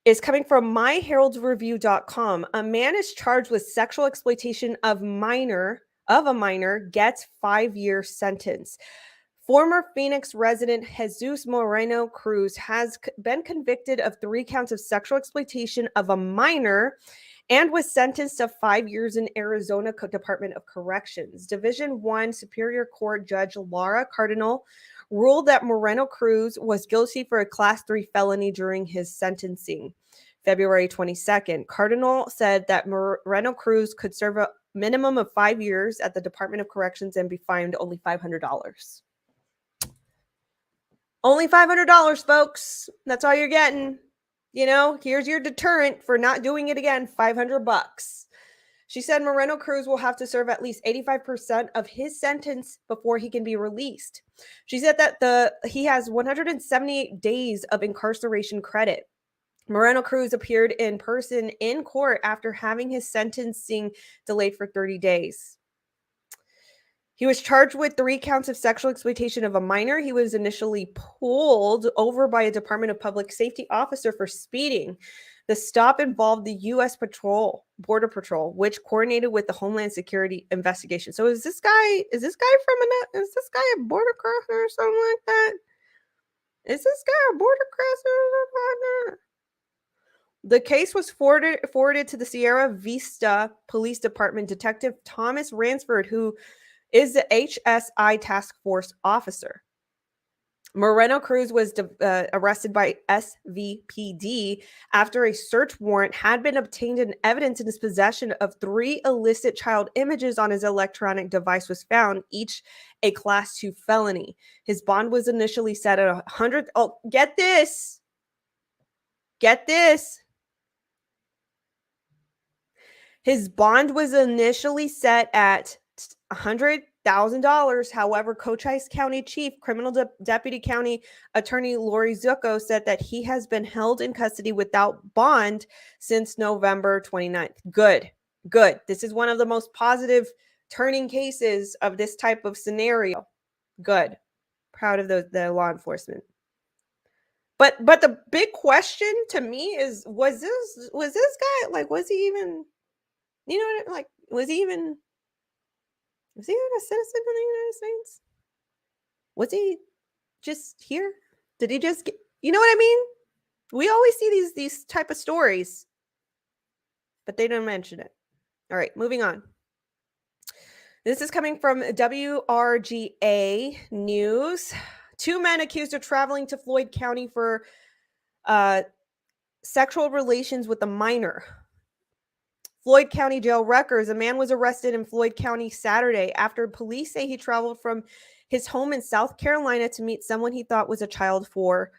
is coming from myheraldsreview.com. A man is charged with sexual exploitation of a minor gets 5-year sentence. Former Phoenix resident Jesus Moreno Cruz has been convicted of 3 counts of sexual exploitation of a minor and was sentenced to 5 years in Arizona Department of Corrections. Division 1 Superior Court Judge Laura Cardinal ruled that Moreno Cruz was guilty for a Class 3 felony during his sentencing. February 22nd, Cardinal said that Moreno Cruz could serve a minimum of 5 years at the Department of Corrections and be fined only $500. Only $500, folks. That's all you're getting. Here's your deterrent for not doing it again, $500. She said Moreno Cruz will have to serve at least 85% of his sentence before he can be released. She said that he has 178 days of incarceration credit. Moreno Cruz appeared in person in court after having his sentencing delayed for 30 days. He was charged with 3 counts of sexual exploitation of a minor. He was initially pulled over by a Department of Public Safety officer for speeding. The stop involved the U.S. Border Patrol, which coordinated with the Homeland Security investigation. So is this guy a border crosser or something like that? Is this guy a border crosser or something like that? The case was forwarded to the Sierra Vista Police Department. Detective Thomas Ransford, who is the HSI task force officer. Moreno Cruz was arrested by SVPD after a search warrant had been obtained and evidence in his possession of 3 illicit child images on his electronic device was found, each a Class 2 felony. His bond was initially set at 100. Oh, get this. His bond was initially set at $100,000. However, Cochise County Chief Criminal Deputy County Attorney Lori Zucco said that he has been held in custody without bond since November 29th. Good. This is one of the most positive turning cases of this type of scenario. Good. Proud of the law enforcement. But the big question to me is, was this guy, like, was he even, like, was he even a citizen of the United States? Was he just here? Did he just get, you know what I mean? We always see these type of stories, but they don't mention it. All right, moving on. This is coming from WRGA News. 2 men accused of traveling to Floyd County for sexual relations with a minor. Floyd County Jail records: a man was arrested in Floyd County Saturday after police say he traveled from his home in South Carolina to meet someone he thought was a child for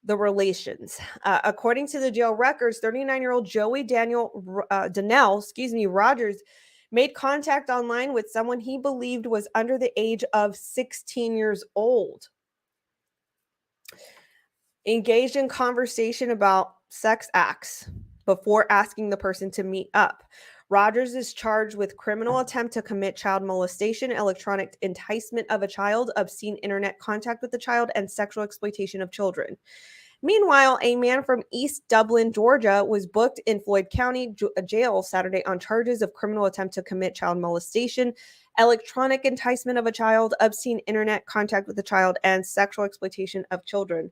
the relations. According to the jail records, 39-year-old Joey Donnell Rogers made contact online with someone he believed was under the age of 16 years old. Engaged in conversation about sex acts before asking the person to meet up. Rogers is charged with criminal attempt to commit child molestation, electronic enticement of a child, obscene internet contact with the child, and sexual exploitation of children. Meanwhile, a man from East Dublin, Georgia, was booked in Floyd County Jail Saturday on charges of criminal attempt to commit child molestation, electronic enticement of a child, obscene internet contact with a child, and sexual exploitation of children.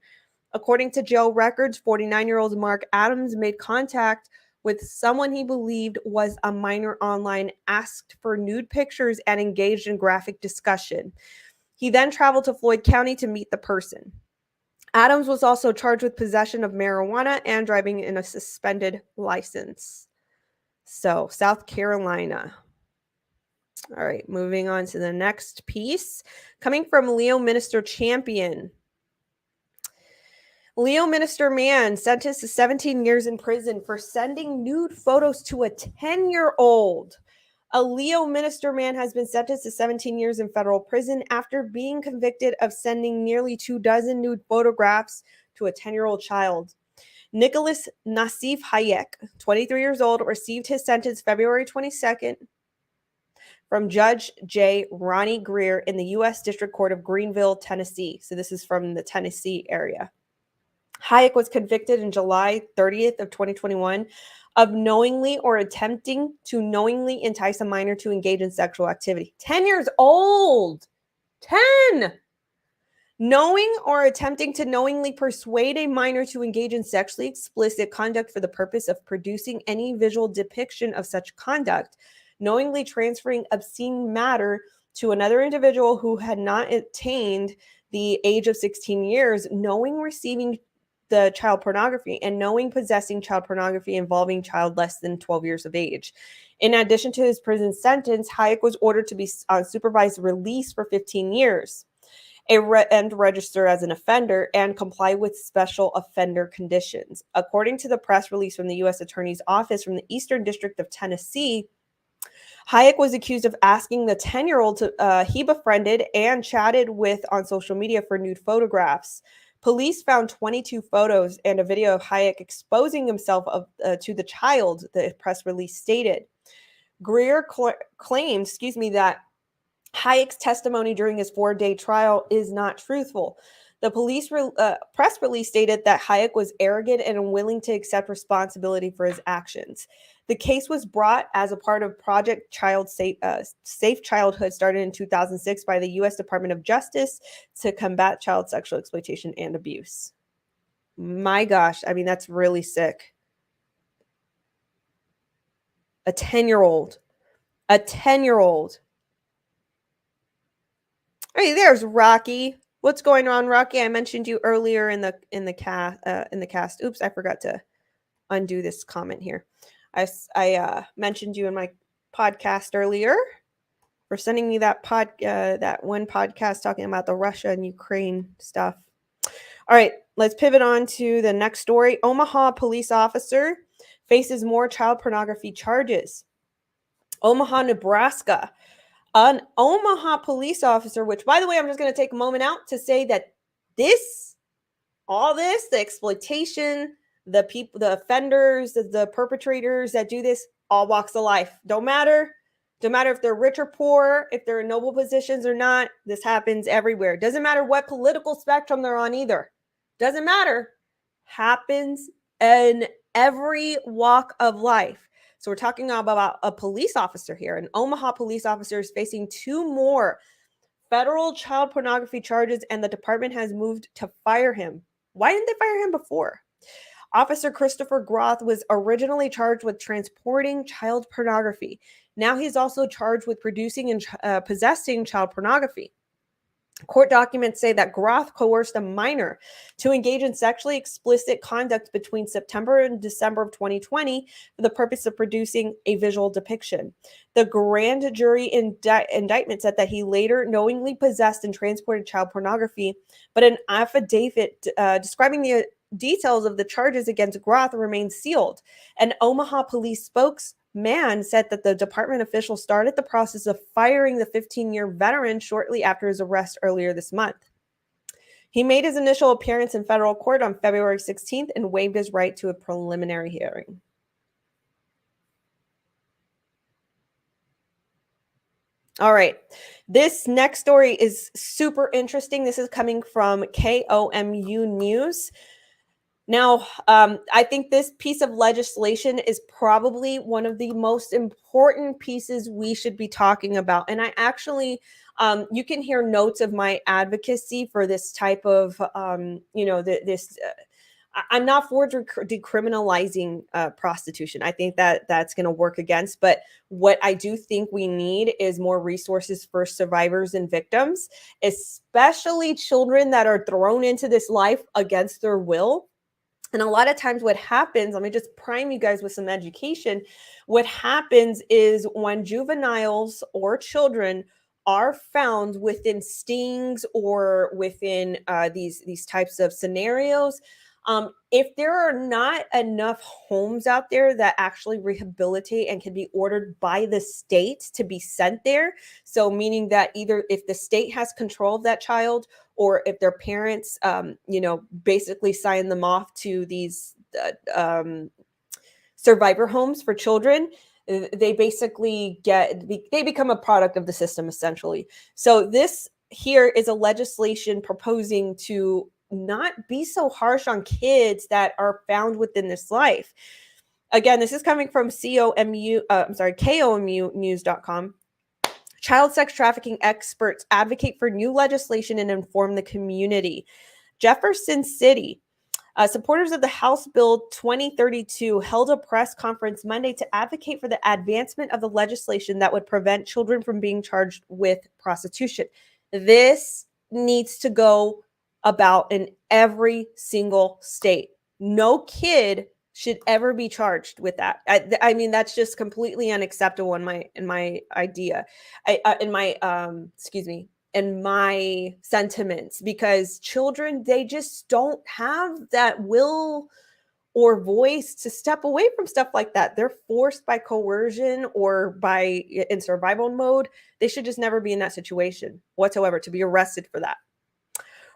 According to jail records, 49-year-old Mark Adams made contact with someone he believed was a minor online, asked for nude pictures, and engaged in graphic discussion. He then traveled to Floyd County to meet the person. Adams was also charged with possession of marijuana and driving in a suspended license. So, South Carolina. All right, moving on to the next piece. Coming from Leo Minister Champion. Leo Minister man sentenced to 17 years in prison for sending nude photos to a 10-year-old. A Leo Minister man has been sentenced to 17 years in federal prison after being convicted of sending nearly 24 nude photographs to a 10-year-old child. Nicholas Nassif Hayek, 23 years old, received his sentence February 22nd from Judge J. Ronnie Greer in the U.S. District Court of Greenville, Tennessee. So this is from the Tennessee area. Hayek was convicted in July 30th of 2021 of knowingly or attempting to knowingly entice a minor to engage in sexual activity. 10 years old! 10! Knowing or attempting to knowingly persuade a minor to engage in sexually explicit conduct for the purpose of producing any visual depiction of such conduct, knowingly transferring obscene matter to another individual who had not attained the age of 16 years, knowing receiving the child pornography, and knowing possessing child pornography involving child less than 12 years of age. In addition to his prison sentence, Hayek was ordered to be on supervised release for 15 years and register as an offender and comply with special offender conditions. According to the press release from the U.S. Attorney's Office from the Eastern District of Tennessee, Hayek was accused of asking the 10-year-old he befriended and chatted with on social media for nude photographs. Police found 22 photos and a video of Hayek exposing himself to the child, the press release stated. Greer claimed, that Hayek's testimony during his 4-day trial is not truthful. The police press release stated that Hayek was arrogant and unwilling to accept responsibility for his actions. The case was brought as a part of Project Safe Childhood, started in 2006 by the U.S. Department of Justice to combat child sexual exploitation and abuse. My gosh, I mean, that's really sick. A 10-year-old. A 10-year-old. Hey, there's Rocky. What's going on, Rocky? I mentioned you earlier in the cast. Oops, I forgot to undo this comment here. I mentioned you in my podcast earlier for sending me that one podcast talking about the Russia and Ukraine stuff. All right, let's pivot on to the next story. Omaha police officer faces more child pornography charges. Omaha, Nebraska. An Omaha police officer, which, by the way, I'm just going to take a moment out to say that all this, the exploitation, the people, the offenders, the perpetrators that do this, all walks of life. Don't matter if they're rich or poor, if they're in noble positions or not. This happens everywhere. Doesn't matter what political spectrum they're on either. Doesn't matter. Happens in every walk of life. So we're talking about a police officer here. An Omaha police officer is facing 2 more federal child pornography charges, and the department has moved to fire him. Why didn't they fire him before? Officer Christopher Groth was originally charged with transporting child pornography. Now he's also charged with producing and possessing child pornography. Court documents say that Groth coerced a minor to engage in sexually explicit conduct between September and December of 2020 for the purpose of producing a visual depiction. The grand jury indictment said that he later knowingly possessed and transported child pornography, but an affidavit describing the details of the charges against Groth remains sealed. An Omaha police spokesman said that the department official started the process of firing the 15-year veteran shortly after his arrest earlier this month. He made his initial appearance in federal court on February 16th and waived his right to a preliminary hearing. All right. This next story is super interesting. This is coming from KOMU News. Now, I think this piece of legislation is probably one of the most important pieces we should be talking about. And I actually, you can hear notes of my advocacy for this type of, I'm not for decriminalizing prostitution. I think that that's going to work against. But what I do think we need is more resources for survivors and victims, especially children that are thrown into this life against their will. And a lot of times what happens, let me just prime you guys with some education. What happens is when juveniles or children are found within stings or within these types of scenarios, if there are not enough homes out there that actually rehabilitate and can be ordered by the state to be sent there, so meaning that either if the state has control of that child or if their parents, basically sign them off to these survivor homes for children, they basically they become a product of the system, essentially. So this here is a legislation proposing to not be so harsh on kids that are found within this life. Again, this is coming from KOMUnews.com. Child sex trafficking experts advocate for new legislation and inform the community. Jefferson City, supporters of the House Bill 2032 held a press conference Monday to advocate for the advancement of the legislation that would prevent children from being charged with prostitution. This needs to go about in every single state. No kid should ever be charged with that. I mean, that's just completely unacceptable in my sentiments, because children, they just don't have that will or voice to step away from stuff like that. They're forced by coercion or in survival mode. They should just never be in that situation whatsoever to be arrested for that.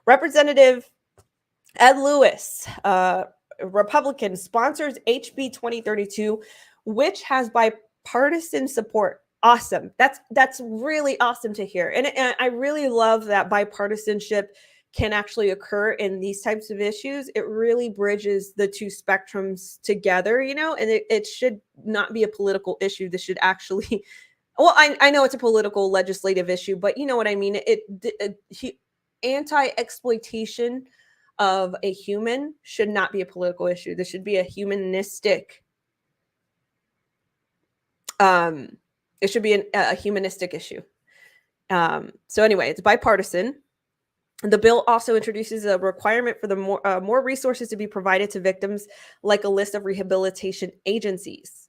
Representative Ed Lewis, Republican, sponsors HB 2032, which has bipartisan support. Awesome. That's really awesome to hear. And I really love that bipartisanship can actually occur in these types of issues. It really bridges the two spectrums together, and it should not be a political issue. This should actually, well, I know it's a political legislative issue, but you know what I mean? Anti-exploitation of a human should not be a political issue. This should be a humanistic. It should be a humanistic issue. So anyway, it's bipartisan. The bill also introduces a requirement for the more resources to be provided to victims, like a list of rehabilitation agencies.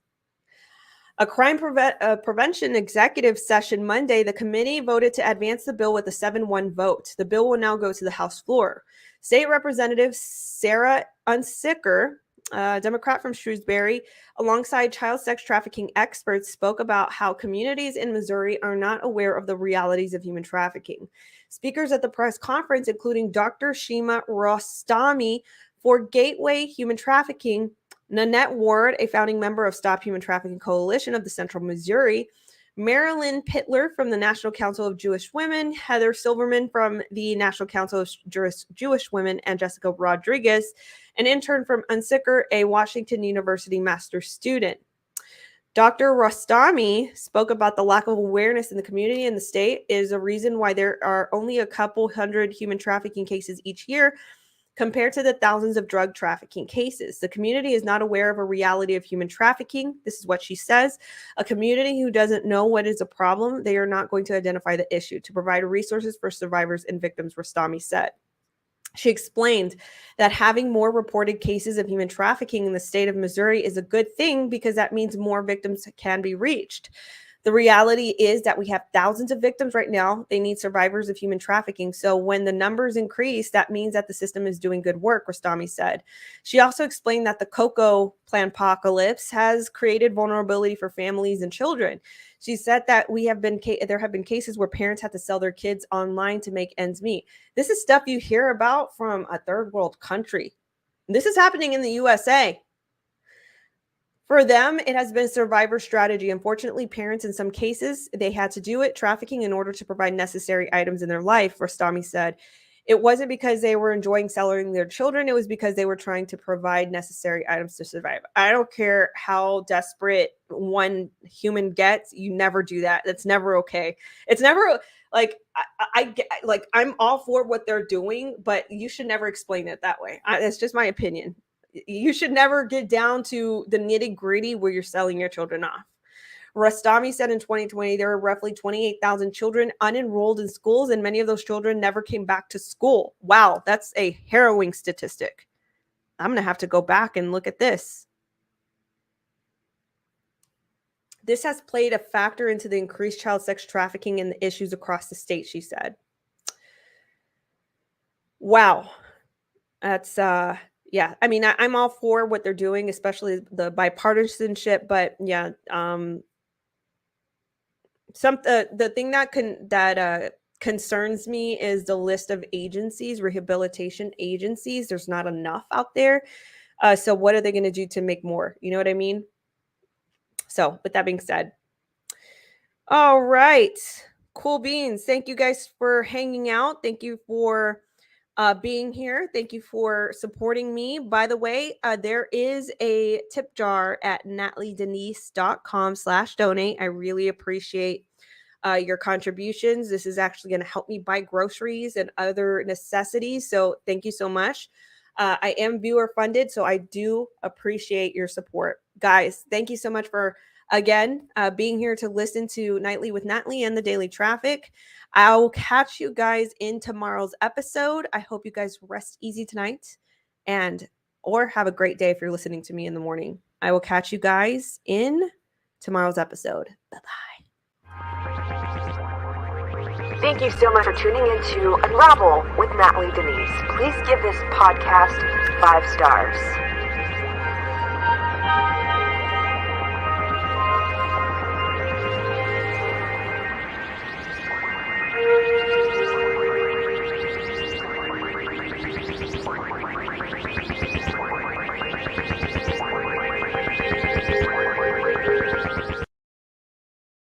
A crime prevention executive session Monday, the committee voted to advance the bill with a 7-1 vote. The bill will now go to the House floor. State Representative Sarah Unsicker Democrat from Shrewsbury, alongside child sex trafficking experts, spoke about how communities in Missouri are not aware of the realities of human trafficking. Speakers at the press conference, including Dr. Shima Rostami for Gateway Human Trafficking, Nanette Ward, a founding member of Stop Human Trafficking Coalition of the Central Missouri, Marilyn Pittler from the National Council of Jewish Women, Heather Silverman from the National Council of Jewish Women, and Jessica Rodriguez, an intern from Unsicker, a Washington University master's student. Dr. Rostami spoke about the lack of awareness in the community and the state is a reason why there are only a couple hundred human trafficking cases each year compared to the thousands of drug trafficking cases. The community is not aware of a reality of human trafficking. This is what she says. A community who doesn't know what is a problem, they are not going to identify the issue. To provide resources for survivors and victims, Rostami said. She explained that having more reported cases of human trafficking in the state of Missouri is a good thing because that means more victims can be reached. The reality is that we have thousands of victims right now. They need survivors of human trafficking. So when the numbers increase, that means that the system is doing good work, Rostami said. She also explained that the cocoa plant apocalypse has created vulnerability for families and children. She said that there have been cases where parents had to sell their kids online to make ends meet. This is stuff you hear about from a third world country. This is happening in the USA. For them, it has been survivor strategy. Unfortunately, parents in some cases, they had to do it, trafficking, in order to provide necessary items in their life, Rostami said. It wasn't because they were enjoying selling their children. It was because they were trying to provide necessary items to survive. I don't care how desperate one human gets. You never do that. That's never okay. It's never like I'm all for what they're doing, but you should never explain it that way. That's just my opinion. You should never get down to the nitty gritty where you're selling your children off. Rostami said in 2020, there were roughly 28,000 children unenrolled in schools, and many of those children never came back to school. Wow, that's a harrowing statistic. I'm going to have to go back and look at this. This has played a factor into the increased child sex trafficking and the issues across the state, she said. Wow. That's, yeah, I mean, I'm all for what they're doing, especially the bipartisanship, but yeah, the thing that concerns me is the list of agencies, rehabilitation agencies. There's not enough out there. So what are they going to do to make more? You know what I mean? So with that being said, all right, cool beans. Thank you guys for hanging out. Thank you for being here. Thank you for supporting me. By the way, there is a tip jar at nataliedenise.com/donate. I really appreciate your contributions. This is actually going to help me buy groceries and other necessities. So thank you so much. I am viewer funded, so I do appreciate your support. Guys, thank you so much for, again, being here to listen to Nightly with Natalie and the Daily Traffic. I'll catch you guys in tomorrow's episode. I hope you guys rest easy tonight or have a great day if you're listening to me in the morning. I will catch you guys in tomorrow's episode. Bye-bye. Thank you so much for tuning in to Unravel with Natalie Denise. Please give this podcast 5 stars.